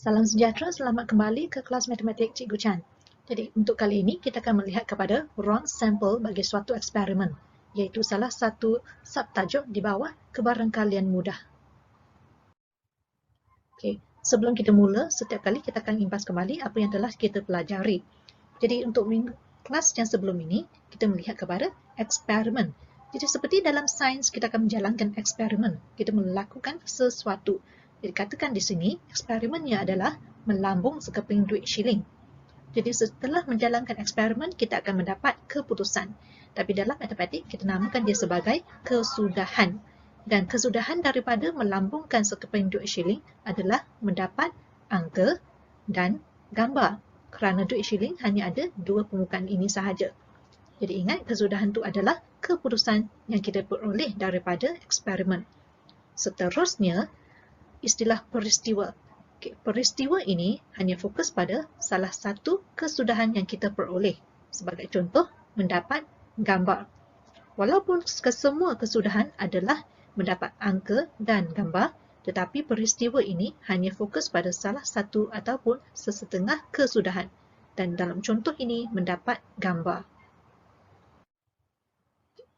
Salam sejahtera, selamat kembali ke kelas matematik Cikgu Chan. Jadi, untuk kali ini kita akan melihat kepada wrong sample bagi suatu eksperimen, iaitu salah satu subtajuk di bawah kebarangkalian mudah. Okey, sebelum kita mula, setiap kali kita akan impas kembali apa yang telah kita pelajari. Jadi, untuk kelas yang sebelum ini, kita melihat kepada eksperimen. Jadi, seperti dalam sains, kita akan menjalankan eksperimen. Kita melakukan sesuatu. Jadi, katakan di sini, eksperimennya adalah melambung sekeping duit shilling. Jadi, setelah menjalankan eksperimen, kita akan mendapat keputusan. Tapi dalam matematik, kita namakan dia sebagai kesudahan. Dan kesudahan daripada melambungkan sekeping duit shilling adalah mendapat angka dan gambar. Kerana duit shilling hanya ada dua permukaan ini sahaja. Jadi ingat, kesudahan itu adalah keputusan yang kita peroleh daripada eksperimen. Seterusnya, istilah peristiwa. Okay, peristiwa ini hanya fokus pada salah satu kesudahan yang kita peroleh. Sebagai contoh, mendapat gambar. Walaupun kesemua kesudahan adalah mendapat angka dan gambar, tetapi peristiwa ini hanya fokus pada salah satu ataupun sesetengah kesudahan. Dan dalam contoh ini, mendapat gambar.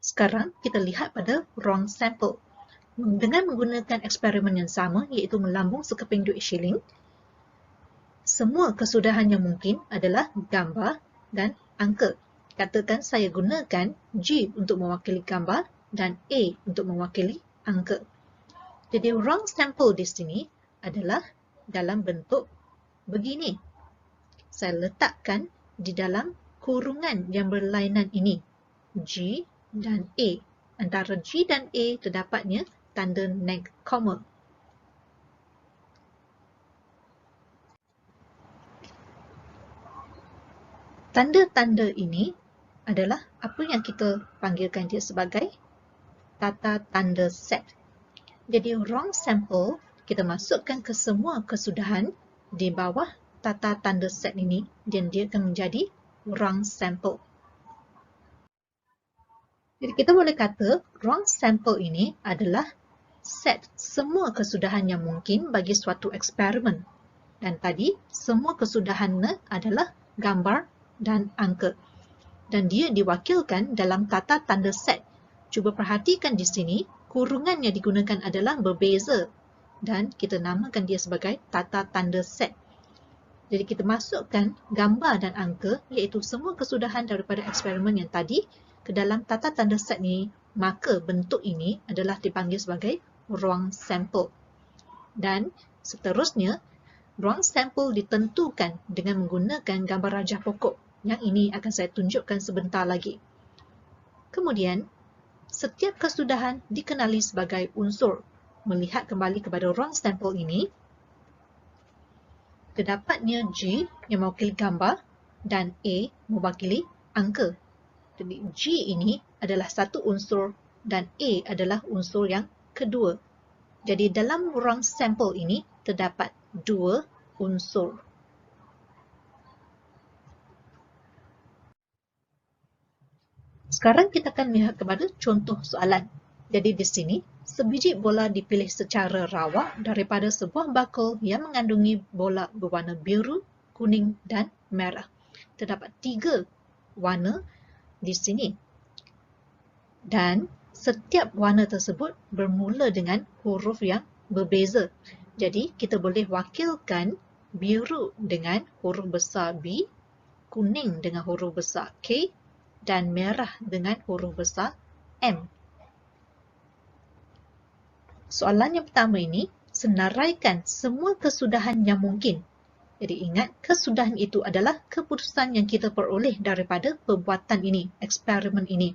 Sekarang kita lihat pada wrong sample. Dengan menggunakan eksperimen yang sama, iaitu melambung sekeping duit shilling, semua kesudahan yang mungkin adalah gambar dan angka. Katakan saya gunakan G untuk mewakili gambar dan A untuk mewakili angka. Jadi wrong sample di sini adalah dalam bentuk begini. Saya letakkan di dalam kurungan yang berlainan ini, G dan A. Antara G dan A terdapatnya tanda koma. Tanda-tanda ini adalah apa yang kita panggilkan dia sebagai tata tanda set. Jadi wrong sample kita masukkan ke semua kesudahan di bawah tata tanda set ini dan dia akan menjadi wrong sample. Jadi kita boleh kata wrong sample ini adalah set semua kesudahan yang mungkin bagi suatu eksperimen. Dan tadi semua kesudahannya adalah gambar dan angka. Dan dia diwakilkan dalam tata tanda set. Cuba perhatikan di sini, kurungan yang digunakan adalah berbeza. Dan kita namakan dia sebagai tata tanda set. Jadi kita masukkan gambar dan angka, iaitu semua kesudahan daripada eksperimen yang tadi, ke dalam tata tanda set ini, maka bentuk ini adalah dipanggil sebagai wrong sample. Dan seterusnya, wrong sample ditentukan dengan menggunakan gambar rajah pokok. Yang ini akan saya tunjukkan sebentar lagi. Kemudian, setiap kesudahan dikenali sebagai unsur. Melihat kembali kepada wrong sample ini, terdapatnya G yang mewakili gambar dan A mewakili angka. Jadi G ini adalah satu unsur dan A adalah unsur yang kedua. Jadi dalam wrong sample ini terdapat dua unsur. Sekarang kita akan lihat kepada contoh soalan. Jadi di sini, sebiji bola dipilih secara rawak daripada sebuah bakul yang mengandungi bola berwarna biru, kuning dan merah. Terdapat 3 warna di sini. Dan setiap warna tersebut bermula dengan huruf yang berbeza. Jadi kita boleh wakilkan biru dengan huruf besar B, kuning dengan huruf besar K, dan merah dengan huruf besar M. Soalan yang pertama ini, senaraikan semua kesudahan yang mungkin. Jadi ingat, kesudahan itu adalah keputusan yang kita peroleh daripada perbuatan ini, eksperimen ini.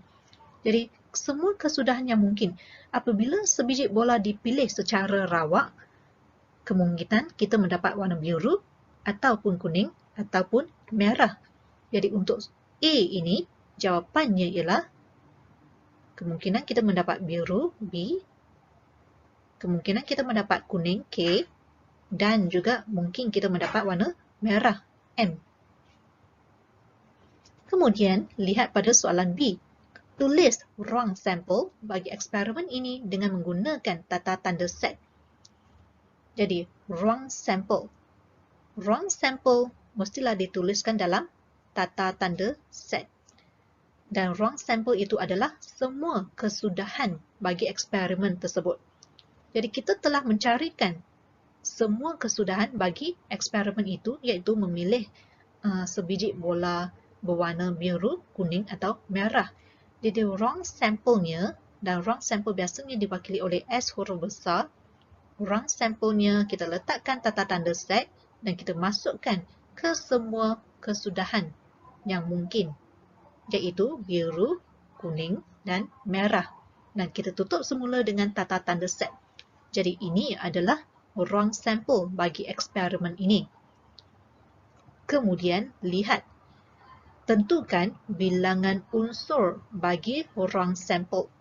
Jadi semua kesudahan yang mungkin. Apabila sebiji bola dipilih secara rawak, kemungkinan kita mendapat warna biru, ataupun kuning, ataupun merah. Jadi untuk A ini, jawapannya ialah kemungkinan kita mendapat biru B, kemungkinan kita mendapat kuning K, dan juga mungkin kita mendapat warna merah M. Kemudian, lihat pada soalan B. Tulis wrong sample bagi eksperimen ini dengan menggunakan tata tanda set. Jadi, wrong sample. wrong sample mestilah dituliskan dalam tata tanda set. Dan wrong sample itu adalah semua kesudahan bagi eksperimen tersebut. Jadi kita telah mencarikan semua kesudahan bagi eksperimen itu, iaitu memilih sebiji bola berwarna biru, kuning atau merah. Jadi wrong sampelnya, dan wrong sample biasanya diwakili oleh S huruf besar. Wrong sampelnya kita letakkan tata tanda set dan kita masukkan ke semua kesudahan yang mungkin, iaitu biru, kuning dan merah. Dan kita tutup semula dengan tata tanda set. Jadi ini adalah wrong sample bagi eksperimen ini. Kemudian lihat, tentukan bilangan unsur bagi wrong sample.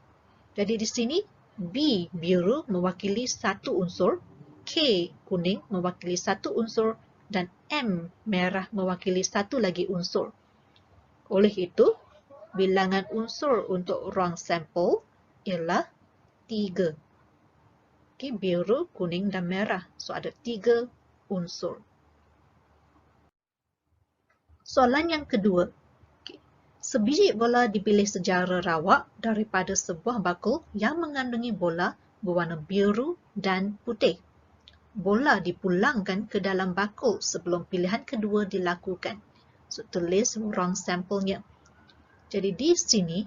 Jadi di sini B biru mewakili satu unsur, K kuning mewakili satu unsur, dan M merah mewakili satu lagi unsur. Oleh itu, bilangan unsur untuk wrong sample ialah 3. Okay, biru, kuning dan merah. So ada 3 unsur. Soalan yang kedua. Sebiji bola dipilih secara rawak daripada sebuah bakul yang mengandungi bola berwarna biru dan putih. Bola dipulangkan ke dalam bakul sebelum pilihan kedua dilakukan. So, tulis wrong sampelnya. Jadi di sini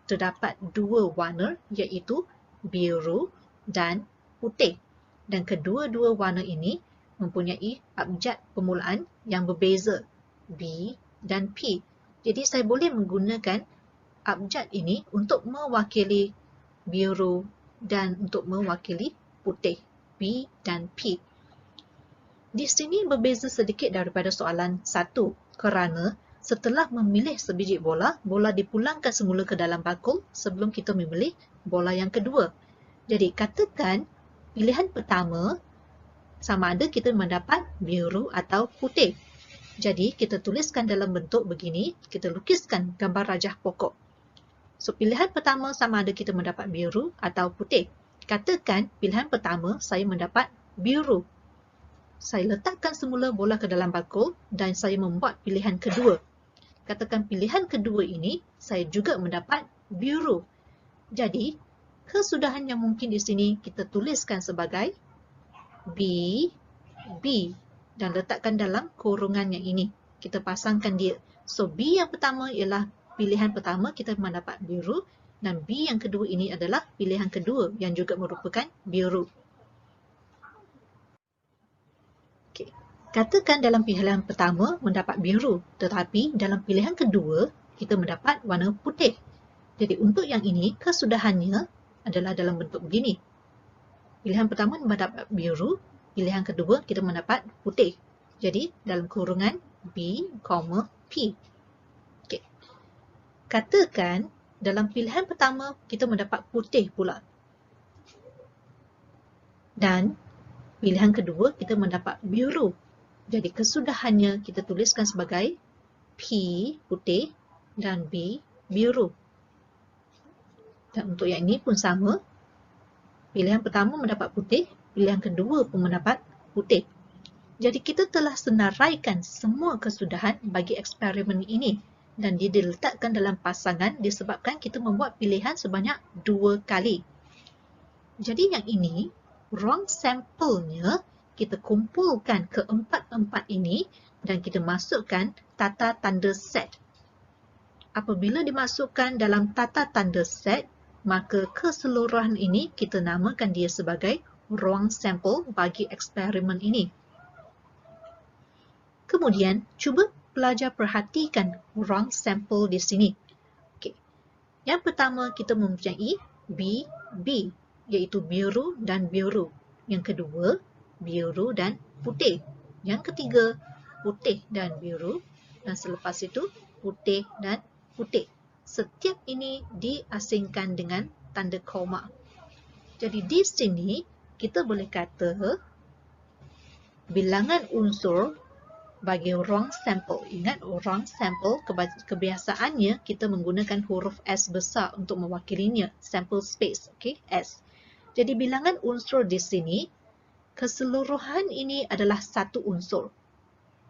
terdapat 2 warna, iaitu biru dan putih. Dan kedua-dua warna ini mempunyai abjad permulaan yang berbeza, B dan P. Jadi saya boleh menggunakan abjad ini untuk mewakili biru dan untuk mewakili putih, B dan P. Di sini berbeza sedikit daripada soalan 1 kerana setelah memilih sebiji bola, bola dipulangkan semula ke dalam bakul sebelum kita memilih bola yang kedua. Jadi katakan pilihan pertama sama ada kita mendapat biru atau putih. Jadi, kita tuliskan dalam bentuk begini, kita lukiskan gambar rajah pokok. So, pilihan pertama sama ada kita mendapat biru atau putih. Katakan pilihan pertama saya mendapat biru. Saya letakkan semula bola ke dalam bakul dan saya membuat pilihan kedua. Katakan pilihan kedua ini, saya juga mendapat biru. Jadi, kesudahan yang mungkin di sini kita tuliskan sebagai B, B. Dan letakkan dalam kurungan yang ini. Kita pasangkan dia. So, B yang pertama ialah pilihan pertama kita mendapat biru dan B yang kedua ini adalah pilihan kedua yang juga merupakan biru. Okay. Katakan dalam pilihan pertama mendapat biru, tetapi dalam pilihan kedua kita mendapat warna putih. Jadi, untuk yang ini, kesudahannya adalah dalam bentuk begini. Pilihan pertama mendapat biru, pilihan kedua kita mendapat putih. Jadi dalam kurungan B, P. Okay. Katakan dalam pilihan pertama kita mendapat putih pula. Dan pilihan kedua kita mendapat biru. Jadi kesudahannya kita tuliskan sebagai P putih dan B biru. Dan untuk yang ini pun sama. Pilihan pertama mendapat putih, pilihan kedua pun mendapat putih. Jadi kita telah senaraikan semua kesudahan bagi eksperimen ini dan dia diletakkan dalam pasangan disebabkan kita membuat pilihan sebanyak 2 kali. Jadi yang ini, wrong sample-nya kita kumpulkan keempat-empat ini dan kita masukkan tata tanda set. Apabila dimasukkan dalam tata tanda set, maka keseluruhan ini kita namakan dia sebagai wrong sample bagi eksperimen ini. Kemudian, cuba pelajar perhatikan wrong sample di sini. Okay. Yang pertama, kita mempunyai B, B, iaitu biru dan biru. Yang kedua, biru dan putih. Yang ketiga, putih dan biru. Dan selepas itu, putih dan putih. Setiap ini diasingkan dengan tanda koma. Jadi di sini kita boleh kata bilangan unsur bagi wrong sample. Ingat wrong sample kebiasaannya kita menggunakan huruf S besar untuk mewakilinya. Sample space, okay, S. Jadi bilangan unsur di sini keseluruhan ini adalah satu unsur.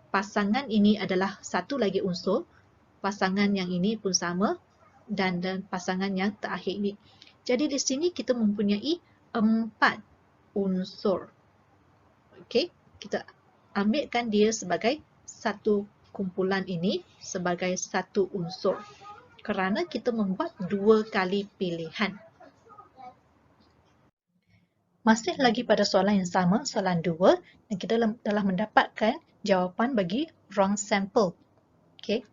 pasangan ini adalah satu lagi unsur, pasangan yang ini pun sama, dan pasangan yang terakhir ini. Jadi di sini kita mempunyai 4 unsur. Okey, kita ambilkan dia sebagai satu kumpulan ini sebagai satu unsur. Kerana kita membuat 2 kali pilihan. Masih lagi pada soalan yang sama, soalan 2, dan kita telah mendapatkan jawapan bagi wrong sample. Okey.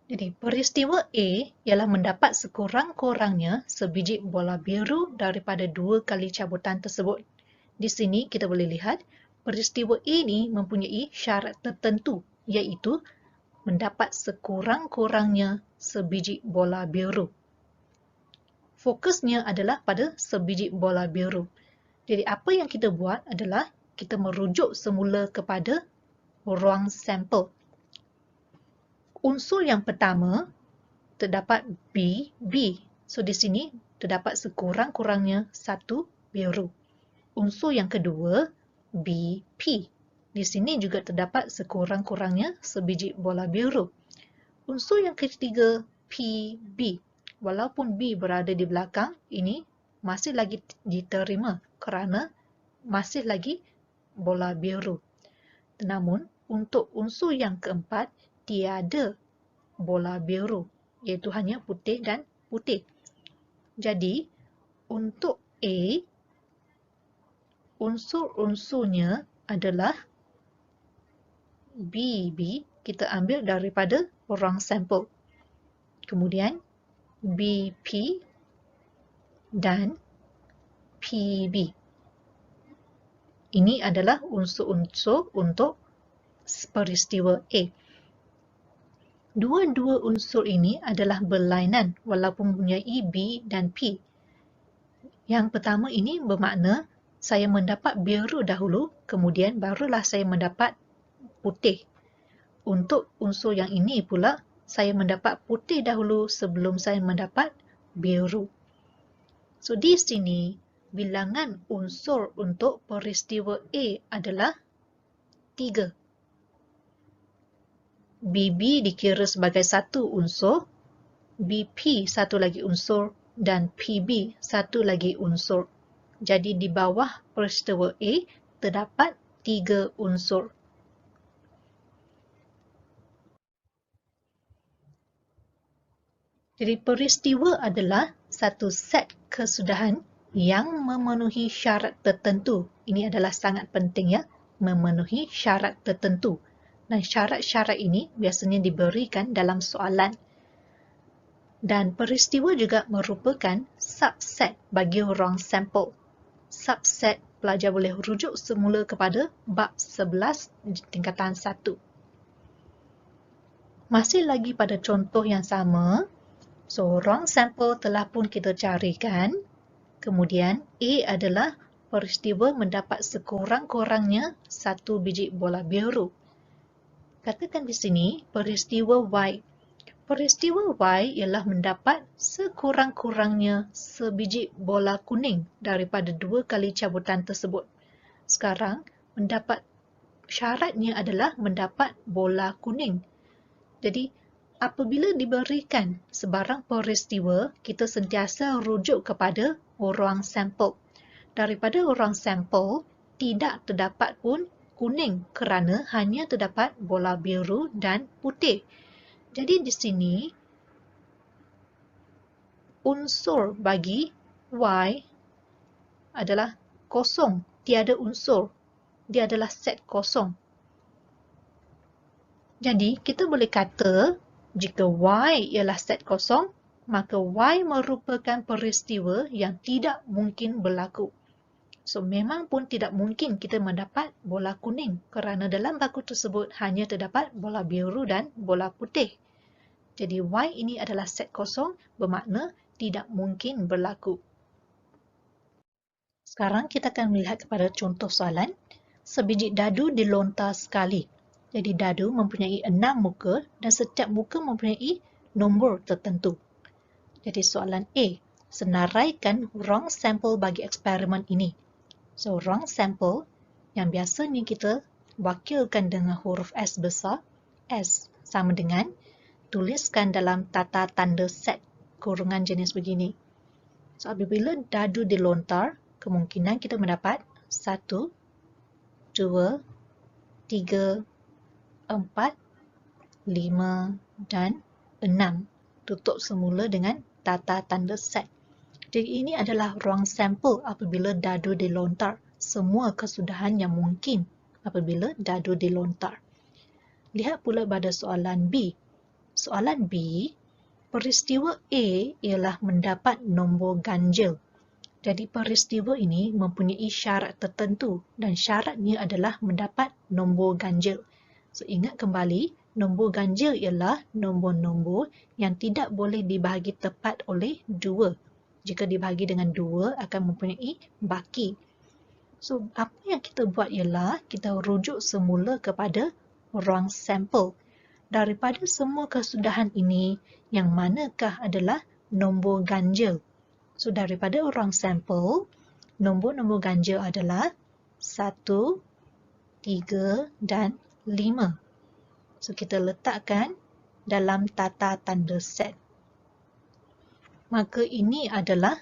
Jadi, peristiwa A ialah mendapat sekurang-kurangnya sebiji bola biru daripada 2 kali cabutan tersebut. Di sini kita boleh lihat, peristiwa A ini mempunyai syarat tertentu, iaitu mendapat sekurang-kurangnya sebiji bola biru. Fokusnya adalah pada sebiji bola biru. Jadi apa yang kita buat adalah kita merujuk semula kepada ruang sampel. Unsur yang pertama terdapat B. So di sini terdapat sekurang-kurangnya satu biru. Unsur yang kedua BP. Di sini juga terdapat sekurang-kurangnya sebiji bola biru. Unsur yang ketiga PB. Walaupun B berada di belakang, ini masih lagi diterima kerana masih lagi bola biru. Namun, untuk unsur yang keempat, tiada bola biru, iaitu hanya putih dan putih. Jadi, untuk A, unsur-unsurnya adalah BB, kita ambil daripada ruang sampel. Kemudian, BP dan PB. Ini adalah unsur-unsur untuk peristiwa A. Dua-dua unsur ini adalah berlainan walaupun mempunyai B dan P. Yang pertama ini bermakna saya mendapat biru dahulu, kemudian barulah saya mendapat putih. Untuk unsur yang ini pula, saya mendapat putih dahulu sebelum saya mendapat biru. So, di sini, bilangan unsur untuk peristiwa A adalah 3. BB dikira sebagai satu unsur, BP satu lagi unsur, dan PB satu lagi unsur. Jadi, di bawah peristiwa A terdapat 3 unsur. Jadi peristiwa adalah satu set kesudahan yang memenuhi syarat tertentu. Ini adalah sangat penting ya, memenuhi syarat tertentu. Dan syarat-syarat ini biasanya diberikan dalam soalan. Dan peristiwa juga merupakan subset bagi ruang sampel. Subset pelajar boleh rujuk semula kepada bab 11 di tingkatan 1. Masih lagi pada contoh yang sama. So, ruang sampel telah pun kita carikan. Kemudian, A adalah peristiwa mendapat sekurang-kurangnya satu biji bola biru. Katakan di sini, peristiwa Y. Peristiwa Y ialah mendapat sekurang-kurangnya sebiji bola kuning daripada 2 kali cabutan tersebut. Sekarang, syaratnya adalah mendapat bola kuning. Jadi, apabila diberikan sebarang peristiwa, kita sentiasa rujuk kepada ruang sampel. Daripada ruang sampel, tidak terdapat pun kuning kerana hanya terdapat bola biru dan putih. Jadi di sini, unsur bagi Y adalah kosong, tiada unsur. Dia adalah set kosong. Jadi kita boleh kata, jika Y ialah set kosong, maka Y merupakan peristiwa yang tidak mungkin berlaku. So, memang pun tidak mungkin kita mendapat bola kuning kerana dalam baku tersebut hanya terdapat bola biru dan bola putih. Jadi, Y ini adalah set kosong bermakna tidak mungkin berlaku. Sekarang kita akan melihat kepada contoh soalan. Sebiji dadu dilontar sekali. Jadi dadu mempunyai 6 muka dan setiap muka mempunyai nombor tertentu. Jadi soalan A, senaraikan ruang sampel bagi eksperimen ini. So ruang sampel yang biasanya kita wakilkan dengan huruf S besar. S sama dengan tuliskan dalam tata tanda set kurungan jenis begini. So, apabila dadu dilontar, kemungkinan kita mendapat 1, 2, 3, 4, 5 dan 6. Tutup semula dengan tata tanda set. Jadi ini adalah ruang sampel apabila dadu dilontar. Semua kesudahan yang mungkin apabila dadu dilontar. Lihat pula pada soalan B. Soalan B, peristiwa A ialah mendapat nombor ganjil. Jadi peristiwa ini mempunyai syarat tertentu dan syaratnya adalah mendapat nombor ganjil. So ingat kembali, nombor ganjil ialah nombor-nombor yang tidak boleh dibahagi tepat oleh 2. Jika dibahagi dengan 2 akan mempunyai baki. So apa yang kita buat ialah kita rujuk semula kepada ruang sampel. Daripada semua kesudahan ini, yang manakah adalah nombor ganjil? So, daripada ruang sampel, nombor-nombor ganjil adalah 1, 3 dan 5. So, kita letakkan dalam tata tanda set. Maka ini adalah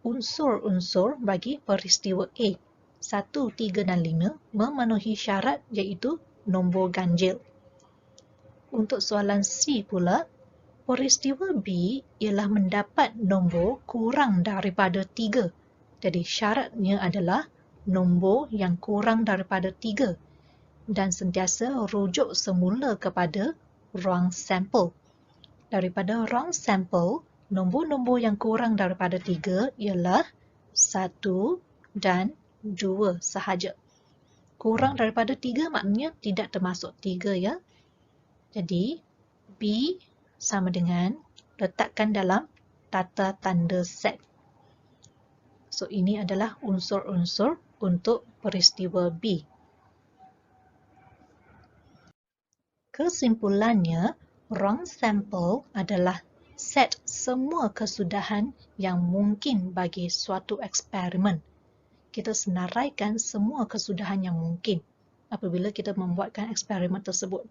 unsur-unsur bagi peristiwa A. 1, 3 dan 5 memenuhi syarat iaitu nombor ganjil. Untuk soalan C pula, peristiwa B ialah mendapat nombor kurang daripada 3. Jadi syaratnya adalah nombor yang kurang daripada 3 dan sentiasa rujuk semula kepada ruang sampel. Daripada ruang sampel, nombor-nombor yang kurang daripada 3 ialah 1 dan 2 sahaja. Kurang daripada 3 maknanya tidak termasuk 3 ya. Jadi, B sama dengan letakkan dalam tata tanda set. So, ini adalah unsur-unsur untuk peristiwa B. Kesimpulannya, ruang sampel adalah set semua kesudahan yang mungkin bagi suatu eksperimen. Kita senaraikan semua kesudahan yang mungkin apabila kita membuatkan eksperimen tersebut.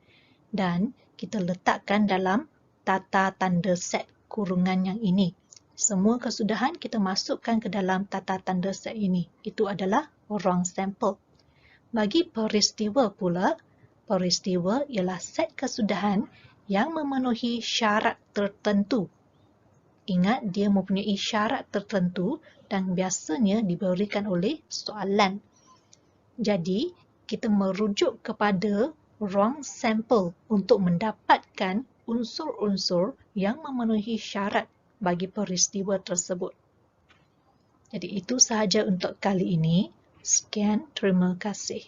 Dan kita letakkan dalam tata tanda set kurungan yang ini. Semua kesudahan kita masukkan ke dalam tata tanda set ini. Itu adalah ruang sampel. Bagi peristiwa pula, peristiwa ialah set kesudahan yang memenuhi syarat tertentu. Ingat, dia mempunyai syarat tertentu dan biasanya diberikan oleh soalan. Jadi, kita merujuk kepada ruang sampel untuk mendapatkan unsur-unsur yang memenuhi syarat bagi peristiwa tersebut. Jadi itu sahaja untuk kali ini. Sekian, terima kasih.